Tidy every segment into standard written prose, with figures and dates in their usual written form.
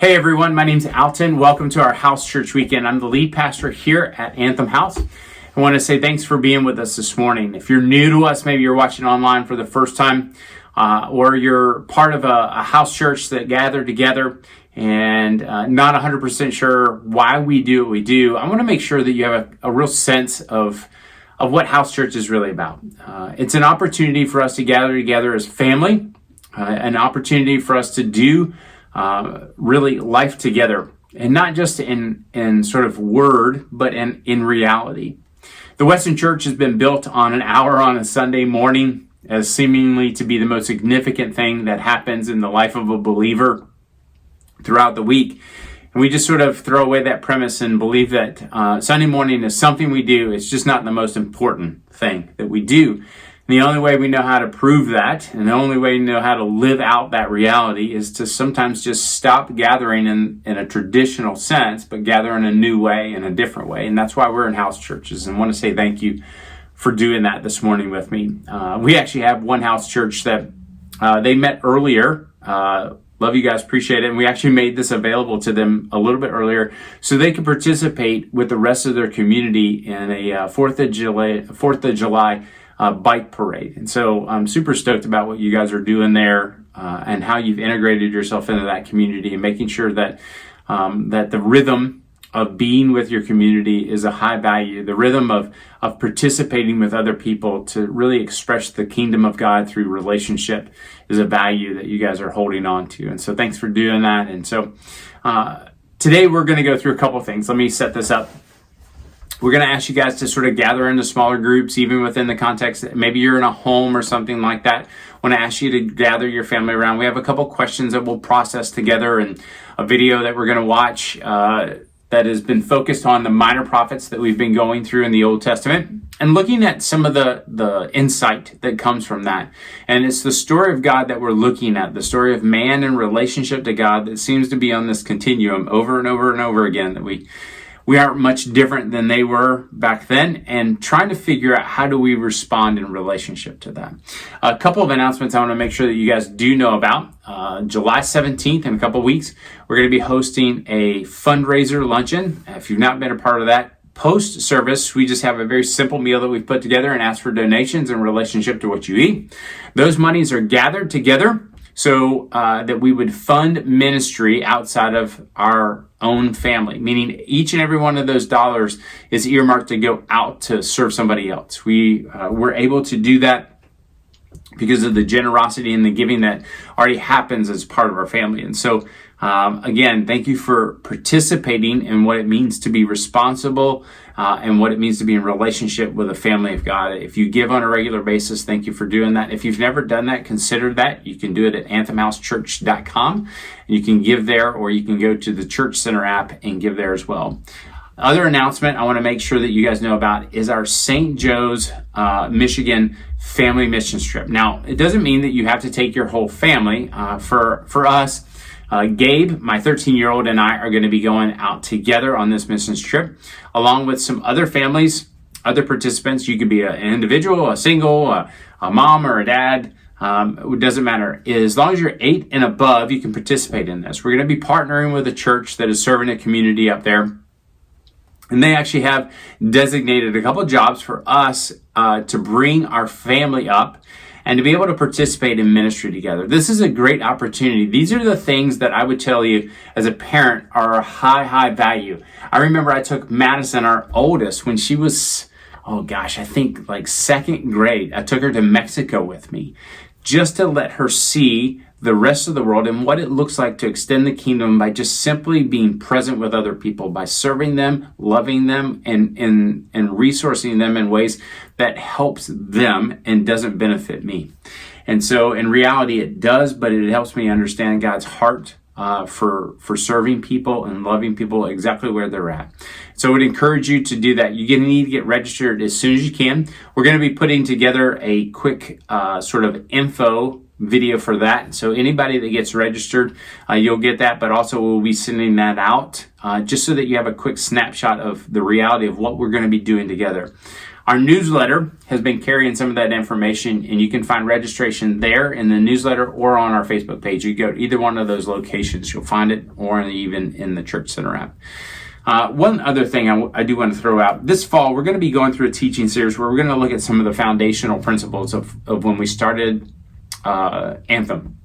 Hey everyone, my name's Alton. Welcome to our house church weekend. I'm the lead pastor here at Anthem House. I want to say thanks for being with us this morning. If you're new to us, maybe you're watching online for the first time, or you're part of a house church that gathered together and not 100% sure why we do what we do, I want to make sure that you have a real sense of what house church is really about. It's an opportunity for us to gather together as family, an opportunity for us to do really life together, and not just in sort of word, but in reality. The Western Church has been built on an hour on a Sunday morning as seemingly to be the most significant thing that happens in the life of a believer throughout the week. And we just sort of throw away that premise and believe that Sunday morning is something we do. It's just not the most important thing that we do. And the only way we know how to prove that, and the only way we know how to live out that reality, is to sometimes just stop gathering in a traditional sense, but gather in a new way, in a different way. And that's why we're in house churches. And I want to say thank you for doing that this morning with me. We actually have one house church that they met earlier. Love you guys, appreciate it. And we actually made this available to them a little bit earlier so they could participate with the rest of their community in a 4th of July bike parade. And so I'm super stoked about what you guys are doing there and how you've integrated yourself into that community and making sure that that the rhythm of being with your community is a high value. The rhythm of participating with other people to really express the kingdom of God through relationship is a value that you guys are holding on to. And so thanks for doing that. And so today we're going to go through a couple things. Let me set this up. We're going to ask you guys to sort of gather into smaller groups, even within the context that maybe you're in a home or something like that. I want to ask you to gather your family around. We have a couple questions that we'll process together and a video that we're going to watch that has been focused on the minor prophets that we've been going through in the Old Testament and looking at some of the insight that comes from that. And it's the story of God that we're looking at, the story of man in relationship to God that seems to be on this continuum over and over and over again, that we aren't much different than they were back then, and trying to figure out how do we respond in relationship to that. A couple of announcements I want to make sure that you guys do know about. July 17th, in a couple of weeks, we're going to be hosting a fundraiser luncheon. If you've not been a part of that, post-service, we just have a very simple meal that we've put together and ask for donations in relationship to what you eat. Those monies are gathered together so that we would fund ministry outside of our own family, meaning each and every one of those dollars is earmarked to go out to serve somebody else. We're able to do that because of the generosity and the giving that already happens as part of our family. And so, again, thank you for participating in what it means to be responsible and what it means to be in relationship with a family of God. If you give on a regular basis, thank you for doing that. If you've never done that, consider that. You can do it at anthemhousechurch.com. And you can give there, or you can go to the Church Center app and give there as well. Other announcement I want to make sure that you guys know about is our St. Joe's, Michigan family mission trip. Now, it doesn't mean that you have to take your whole family. For us, Gabe, my 13-year-old, and I are going to be going out together on this missions trip, along with some other families, other participants. You could be an individual, a single, a mom, or a dad. It doesn't matter. As long as you're 8 and above, you can participate in this. We're going to be partnering with a church that is serving a community up there. And they actually have designated a couple jobs for us to bring our family up and to be able to participate in ministry together. This is a great opportunity. These are the things that I would tell you as a parent are a high value. I remember I took Madison, our oldest, when she was, I think like 2nd grade. I took her to Mexico with me just to let her see the rest of the world and what it looks like to extend the kingdom by just simply being present with other people, by serving them, loving them, and resourcing them in ways that helps them and doesn't benefit me. And so in reality, it does, but it helps me understand God's heart for serving people and loving people exactly where they're at. So I would encourage you to do that. You're going to need to get registered as soon as you can. We're going to be putting together a quick sort of info video for that. So anybody that gets registered, you'll get that, but also we'll be sending that out just so that you have a quick snapshot of the reality of what we're going to be doing together. Our newsletter has been carrying some of that information, and you can find registration there in the newsletter or on our Facebook page. You go to either one of those locations, you'll find it, or even in the Church Center app. One other thing I do want to throw out, this fall we're going to be going through a teaching series where we're going to look at some of the foundational principles of when we started Anthem.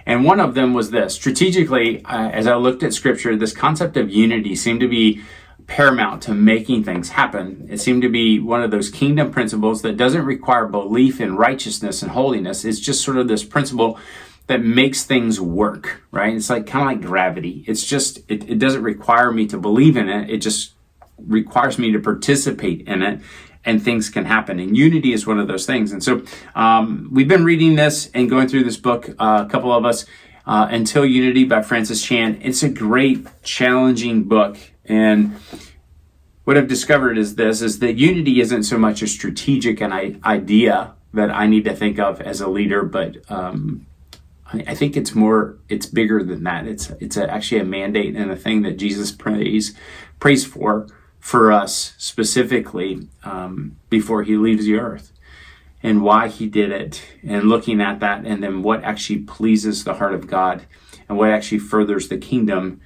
And one of them was this. Strategically, as I looked at Scripture, this concept of unity seemed to be paramount to making things happen. It seemed to be one of those kingdom principles that doesn't require belief in righteousness and holiness. It's just sort of this principle that makes things work, right? It's like kind of like gravity. It's just, it doesn't require me to believe in it. It just requires me to participate in it, and things can happen. And unity is one of those things. And so we've been reading this and going through this book, a couple of us, Until Unity by Francis Chan. It's a great, challenging book. And what I've discovered is that unity isn't so much a strategic idea that I need to think of as a leader, but I think it's bigger than that. It's actually a mandate and a thing that Jesus prays for us specifically before he leaves the earth, and why he did it, and looking at that, and then what actually pleases the heart of God and what actually furthers the kingdom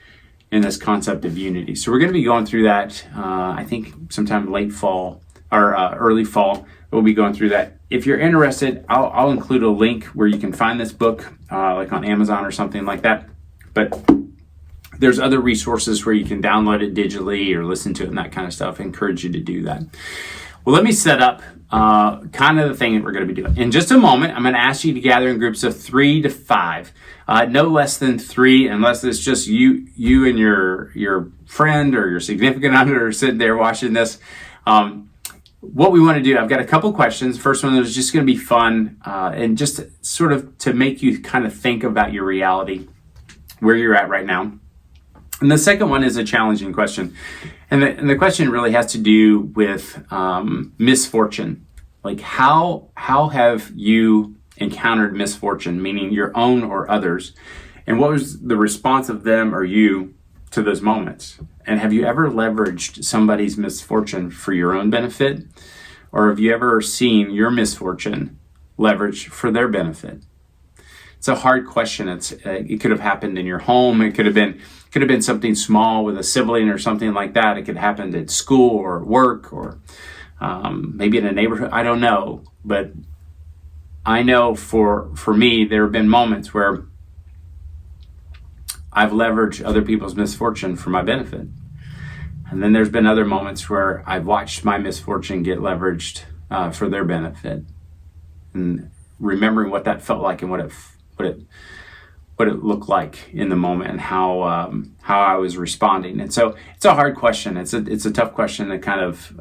in this concept of unity. So we're going to be going through that, I think sometime late fall or early fall. We'll be going through that. If you're interested, I'll include a link where you can find this book, like on Amazon or something like that. But there's other resources where you can download it digitally or listen to it and that kind of stuff. I encourage you to do that. Well, let me set up kind of the thing that we're going to be doing. In just a moment, I'm going to ask you to gather in groups of 3 to 5. No less than 3, unless it's just you and your friend or your significant other sitting there watching this. What we want to do, I've got a couple questions. First one is just going to be fun and just sort of to make you kind of think about your reality, where you're at right now. And the second one is a challenging question. And the question really has to do with misfortune. Like how have you encountered misfortune, meaning your own or others? And what was the response of them or you to those moments? And have you ever leveraged somebody's misfortune for your own benefit? Or have you ever seen your misfortune leveraged for their benefit? It's a hard question. It could have happened in your home. It could have been something small with a sibling or something like that. It could have happened at school or at work or maybe in a neighborhood. I don't know. But I know for me, there have been moments where I've leveraged other people's misfortune for my benefit. And then there's been other moments where I've watched my misfortune get leveraged for their benefit. And remembering what that felt like and what it looked like in the moment and how I was responding. And so it's a hard question. It's a tough question to kind of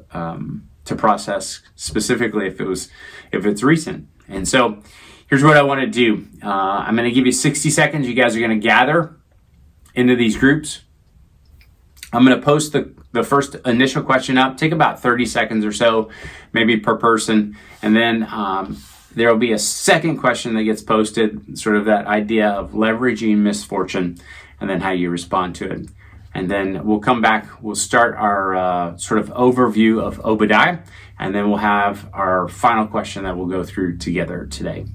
to process, specifically if it's recent. And so here's what I want to do. I'm going to give you 60 seconds. You guys are going to gather into these groups. I'm going to post the first initial question up. Take about 30 seconds or so, maybe per person. And then there will be a second question that gets posted, sort of that idea of leveraging misfortune and then how you respond to it. And then we'll come back. We'll start our sort of overview of Obadiah. And then we'll have our final question that we'll go through together today.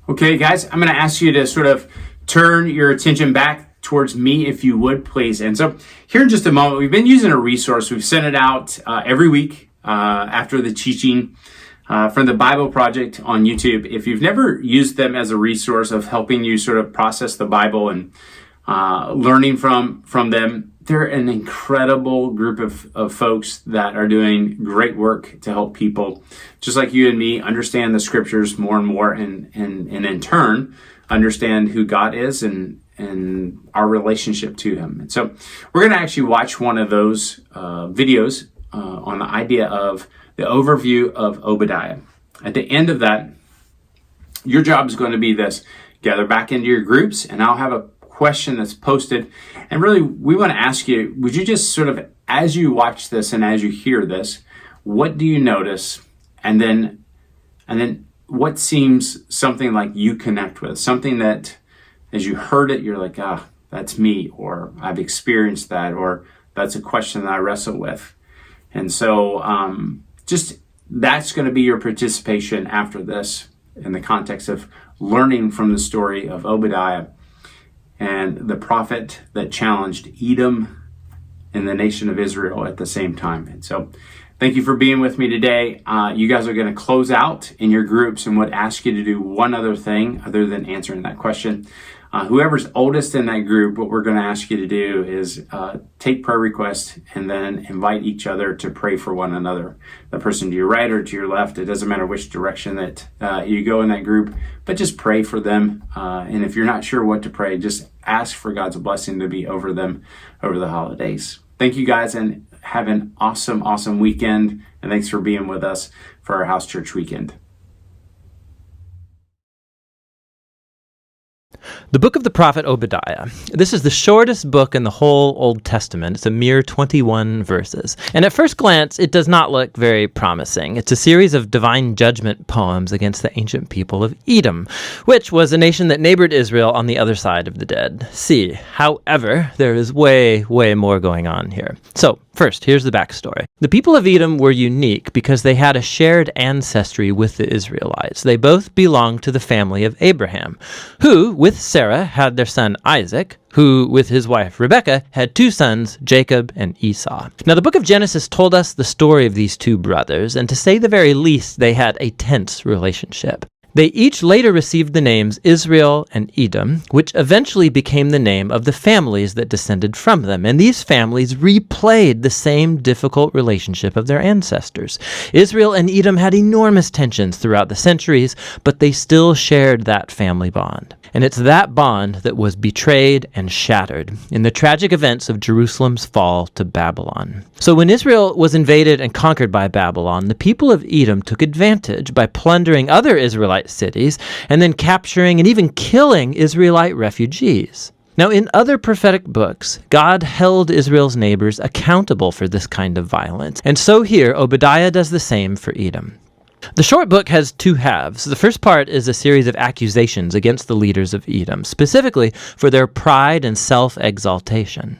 Okay, guys, I'm going to ask you to sort of turn your attention back towards me, if you would, please. And so here in just a moment, we've been using a resource. We've sent it out every week after the teaching from the Bible Project on YouTube. If you've never used them as a resource of helping you sort of process the Bible and learning from them, they're an incredible group of folks that are doing great work to help people, just like you and me, understand the scriptures more and more, and in turn, understand who God is and our relationship to him. And so we're going to actually watch one of those videos on the idea of the overview of Obadiah. At the end of that, your job is going to be this: gather back into your groups, and I'll have a question that's posted. And really, we want to ask you, would you just sort of, as you watch this and as you hear this, what do you notice? And then what seems something like you connect with? Something that, as you heard it, you're like, that's me, or I've experienced that, or that's a question that I wrestle with. And so just that's going to be your participation after this in the context of learning from the story of Obadiah and the prophet that challenged Edom and the nation of Israel at the same time. And so thank you for being with me today. You guys are going to close out in your groups, and would ask you to do one other thing other than answering that question. Whoever's oldest in that group, what we're going to ask you to do is take prayer requests and then invite each other to pray for one another. The person to your right or to your left, it doesn't matter which direction that you go in that group, but just pray for them. And if you're not sure what to pray, just ask for God's blessing to be over them over the holidays. Thank you guys, and have an awesome, awesome weekend. And thanks for being with us for our House Church Weekend. The book of the prophet Obadiah. This is the shortest book in the whole Old Testament. It's a mere 21 verses. And at first glance, it does not look very promising. It's a series of divine judgment poems against the ancient people of Edom, which was a nation that neighbored Israel on the other side of the Dead Sea. However, there is way, way more going on here. So, first, here's the backstory. The people of Edom were unique because they had a shared ancestry with the Israelites. They both belonged to the family of Abraham, who, with Sarah, had their son Isaac, who, with his wife Rebekah, had two sons, Jacob and Esau. Now, the book of Genesis told us the story of these two brothers, and to say the very least, they had a tense relationship. They each later received the names Israel and Edom, which eventually became the name of the families that descended from them. And these families replayed the same difficult relationship of their ancestors. Israel and Edom had enormous tensions throughout the centuries, but they still shared that family bond. And it's that bond that was betrayed and shattered in the tragic events of Jerusalem's fall to Babylon. So when Israel was invaded and conquered by Babylon, the people of Edom took advantage by plundering other Israelite cities and then capturing and even killing Israelite refugees. Now, in other prophetic books, God held Israel's neighbors accountable for this kind of violence. And so here, Obadiah does the same for Edom. The short book has two halves. The first part is a series of accusations against the leaders of Edom, specifically for their pride and self-exaltation.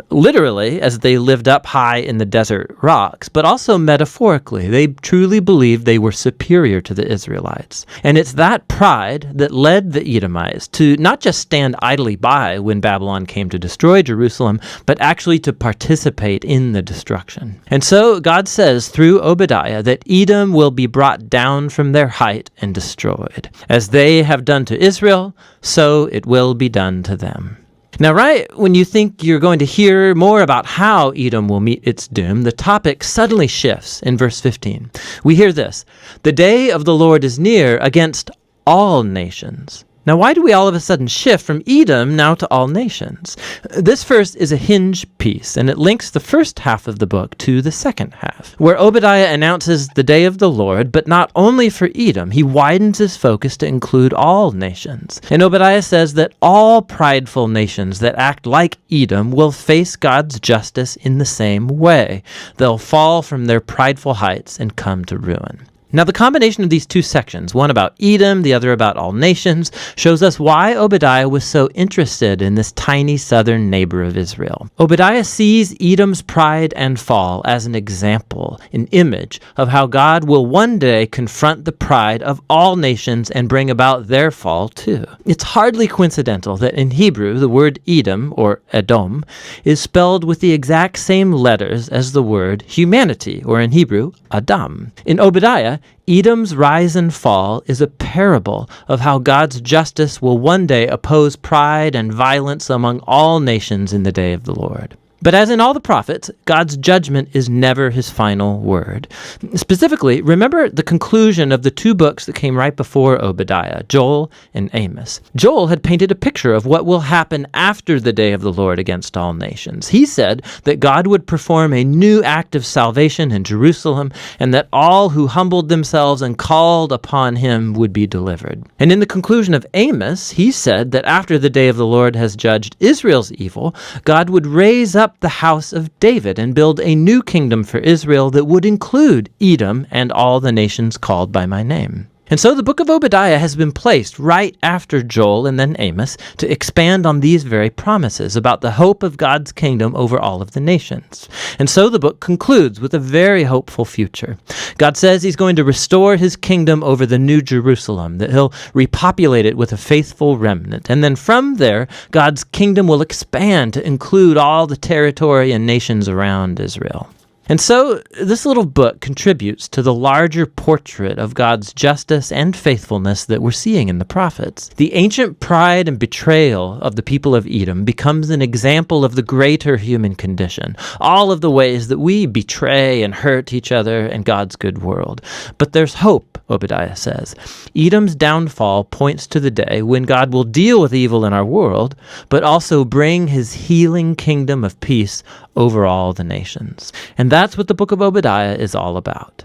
Literally, as they lived up high in the desert rocks, but also metaphorically, they truly believed they were superior to the Israelites. And it's that pride that led the Edomites to not just stand idly by when Babylon came to destroy Jerusalem, but actually to participate in the destruction. And so God says through Obadiah that Edom will be brought down from their height and destroyed. As they have done to Israel, so it will be done to them. Now, right when you think you're going to hear more about how Edom will meet its doom, the topic suddenly shifts in verse 15. We hear this: "The day of the Lord is near against all nations." Now, why do we all of a sudden shift from Edom now to all nations? This first is a hinge piece, and it links the first half of the book to the second half, where Obadiah announces the day of the Lord, but not only for Edom. He widens his focus to include all nations. And Obadiah says that all prideful nations that act like Edom will face God's justice in the same way. They'll fall from their prideful heights and come to ruin. Now, the combination of these two sections, one about Edom, the other about all nations, shows us why Obadiah was so interested in this tiny southern neighbor of Israel. Obadiah sees Edom's pride and fall as an example, an image of how God will one day confront the pride of all nations and bring about their fall too. It's hardly coincidental that in Hebrew, the word Edom, or Edom, is spelled with the exact same letters as the word humanity, or in Hebrew, Adam. In Obadiah, Edom's rise and fall is a parable of how God's justice will one day oppose pride and violence among all nations in the day of the Lord. But as in all the prophets, God's judgment is never his final word. Specifically, remember the conclusion of the two books that came right before Obadiah, Joel and Amos. Joel had painted a picture of what will happen after the day of the Lord against all nations. He said that God would perform a new act of salvation in Jerusalem, and that all who humbled themselves and called upon him would be delivered. And in the conclusion of Amos, he said that after the day of the Lord has judged Israel's evil, God would raise up the house of David and build a new kingdom for Israel that would include Edom and all the nations called by my name. And so the book of Obadiah has been placed right after Joel and then Amos to expand on these very promises about the hope of God's kingdom over all of the nations. And so the book concludes with a very hopeful future. God says he's going to restore his kingdom over the new Jerusalem, that he'll repopulate it with a faithful remnant. And then from there, God's kingdom will expand to include all the territory and nations around Israel. And so this little book contributes to the larger portrait of God's justice and faithfulness that we're seeing in the prophets. The ancient pride and betrayal of the people of Edom becomes an example of the greater human condition, all of the ways that we betray and hurt each other and God's good world. But there's hope, Obadiah says. Edom's downfall points to the day when God will deal with evil in our world, but also bring his healing kingdom of peace over all the nations. And that's what the book of Obadiah is all about.